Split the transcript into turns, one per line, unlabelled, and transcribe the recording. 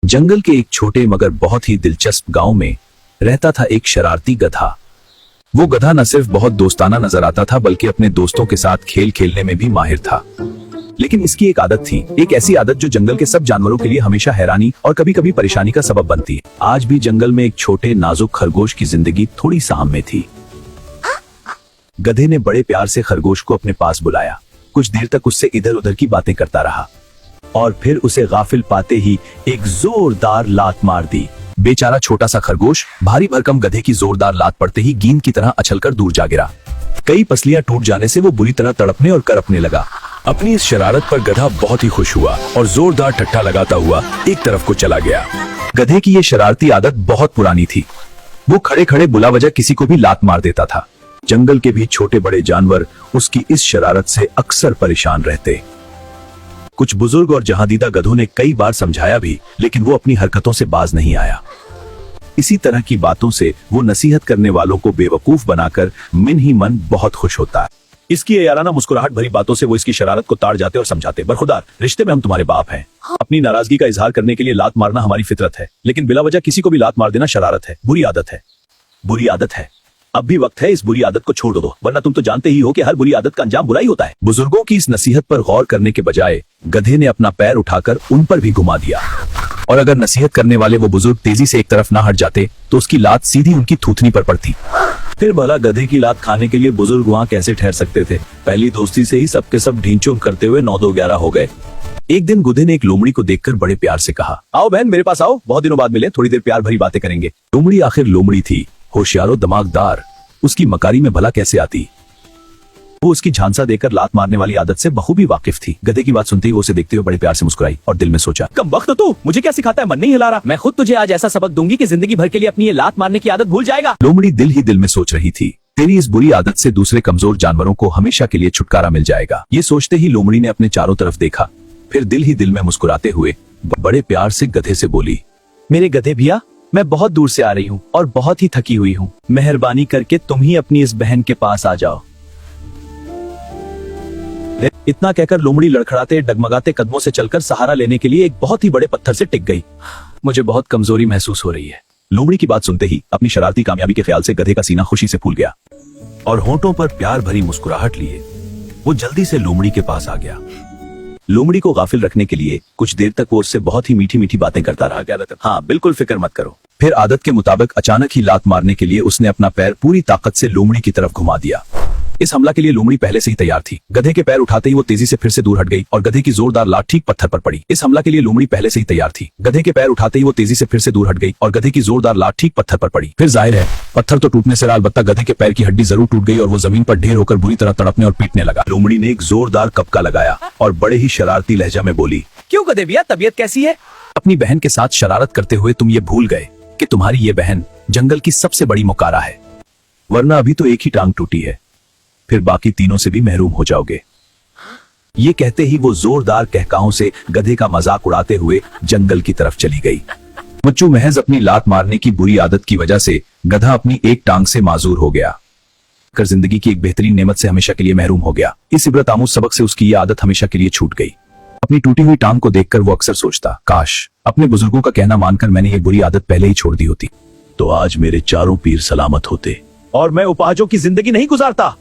जंगल के एक छोटे मगर बहुत ही दिलचस्प गांव में रहता था एक शरारती गधा। वो गधा न सिर्फ बहुत दोस्ताना नजर आता था बल्कि अपने दोस्तों के साथ खेल खेलने में भी माहिर था। लेकिन इसकी एक आदत थी, एक ऐसी आदत जो जंगल के सब जानवरों के लिए हमेशा हैरानी और कभी कभी परेशानी का सबब बनती है। आज भी जंगल में एक छोटे नाजुक खरगोश की जिंदगी थोड़ी साम में थी। गधे ने बड़े प्यार से खरगोश को अपने पास बुलाया। कुछ देर तक उससे इधर उधर की बातें करता रहा और फिर उसे गाफिल पाते ही एक जोरदार लात मार दी। बेचारा छोटा सा खरगोश भारी भरकम गधे की जोरदार लात पड़ते ही गेंद की तरह अछलकर दूर जा गिरा। कई पसलियां टूट जाने से वो बुरी तरह तड़पने और करपने लगा। अपनी इस शरारत पर गधा बहुत ही खुश हुआ और जोरदार ठट्ठा लगाता हुआ एक तरफ को चला गया। गधे की ये शरारती आदत बहुत पुरानी थी। वो खड़े खड़े बुला वजह किसी को भी लात मार देता था। जंगल के भी छोटे बड़े जानवर उसकी इस शरारत से अक्सर परेशान रहते। कुछ बुजुर्ग और जहांदीदा गधों ने कई बार समझाया भी, लेकिन वो अपनी हरकतों से बाज नहीं आया। इसी तरह की बातों से वो नसीहत करने वालों को बेवकूफ बनाकर मन ही मन बहुत खुश होता है। इसकी ये याराना मुस्कुराहट भरी बातों से वो इसकी शरारत को ताड़ जाते और समझाते। बरखुदार, रिश्ते में हम तुम्हारे बाप हैं। अपनी नाराजगी का इजहार करने के लिए लात मारना हमारी फितरत है, लेकिन बिला वजह किसी को भी लात मार देना शरारत है, बुरी आदत है। बुरी आदत है। अब भी वक्त है इस बुरी आदत को छोड़ दो, वरना तुम तो जानते ही हो कि हर बुरी आदत का अंजाम बुरा ही होता है। बुजुर्गों की इस नसीहत पर गौर करने के बजाय गधे ने अपना पैर उठाकर उन पर भी घुमा दिया, और अगर नसीहत करने वाले वो बुजुर्ग तेजी से एक तरफ ना हट जाते तो उसकी लात सीधी उनकी थूथनी पर पड़ती। फिर भला गधे की लात खाने के लिए बुजुर्ग वहां कैसे ठहर सकते थे। पहली दोस्ती से ही सबके सब ढींचों करते हुए 9-2-11 हो गए। एक दिन गुधे ने एक लोमड़ी को देखकर बड़े प्यार से कहा, आओ बहन मेरे पास आओ, बहुत दिनों बाद मिले, थोड़ी देर प्यार भरी बातें करेंगे। लोमड़ी आखिर लोमड़ी थी, होशियार और दिमागदार। उसकी मकारी में भला कैसे आती। वो उसकी झांसा देकर लात मारने वाली आदत से बखूबी वाकिफ थी। गधे की बात सुनते ही वो उसे देखते हुए बड़े प्यार से मुस्कुराई और दिल में सोचा, कम वक्त तू मुझे क्या सिखाता है, मन नहीं हिला रहा। मैं खुद तुझे आज ऐसा सबक दूंगी कि जिंदगी भर के लिए अपनी ये लात मारने की आदत भूल जाएगा। लोमड़ी दिल ही दिल में सोच रही थी, तेरी इस बुरी आदत से दूसरे कमजोर जानवरों को हमेशा के लिए छुटकारा मिल जाएगा। ये सोचते ही लोमड़ी ने अपने चारों तरफ देखा, फिर दिल ही दिल में मुस्कुराते हुए बड़े प्यार से गधे से बोली, मेरे गधे भैया, मैं बहुत दूर से आ रही हूँ और बहुत ही थकी हुई हूँ। मेहरबानी करके तुम ही अपनी इस बहन के पास आ जाओ। इतना कहकर लोमड़ी लड़खड़ाते डगमगाते कदमों से चलकर सहारा लेने के लिए एक बहुत ही बड़े पत्थर से टिक गई। मुझे बहुत कमजोरी महसूस हो रही है। लोमड़ी की बात सुनते ही अपनी शरारती कामयाबी के ख्याल से गधे का सीना खुशी से फूल गया और होंठों पर प्यार भरी मुस्कुराहट लिए वो जल्दी से लोमड़ी के पास आ गया। लोमड़ी को गाफिल रखने के लिए कुछ देर तक वो उससे बहुत ही मीठी मीठी बातें करता रहा। हाँ बिल्कुल, फिक्र मत करो। फिर आदत के मुताबिक अचानक ही लात मारने के लिए उसने अपना पैर पूरी ताकत से लोमड़ी की तरफ घुमा दिया। इस हमला के लिए लोमड़ी पहले से ही तैयार थी। गधे के पैर उठाते ही वो तेजी से फिर से दूर हट गई और गधे की जोरदार लात ठीक पत्थर पर पड़ी। इस हमला के लिए लोमड़ी पहले से ही तैयार थी। गधे के पैर उठाते ही वो तेजी से फिर से दूर हट गई और गधे की जोरदार लात ठीक पत्थर पर पड़ी। फिर जाहिर है पत्थर तो टूटने से अलबत्ता गधे के पैर की हड्डी जरूर टूट गई और वो जमीन पर ढेर होकर बुरी तरह तड़पने और पीटने लगा। लोमड़ी ने एक जोरदार कपका लगाया और बड़े ही शरारती लहजा में बोली, क्यों गधे भैया, तबीयत कैसी है? अपनी बहन के साथ शरारत करते हुए तुम ये भूल गए कि तुम्हारी ये बहन जंगल की सबसे बड़ी मुकारा है, वरना अभी तो एक ही टांग टूटी है, फिर बाकी तीनों से भी महरूम हो जाओगे। ये कहते ही वो जोरदार कहकाओं से गधे का मजाक उड़ाते हुए जंगल की तरफ चली गई। मुच्चू महज अपनी लात मारने की बुरी आदत की वजह से गधा अपनी एक टांग से माजूर हो गया कर जिंदगी की एक बेहतरीन नेमत से हमेशा के लिए महरूम हो गया। इस इबरत आमूज सबक से उसकी ये आदत हमेशा के लिए छूट गई। अपनी टूटी हुई टांग को देखकर वो अक्सर सोचता, काश अपने बुजुर्गों का कहना मानकर मैंने ये बुरी आदत पहले ही छोड़ दी होती, तो आज मेरे चारों पीर सलामत होते और मैं उपाजों की जिंदगी नहीं गुजारता।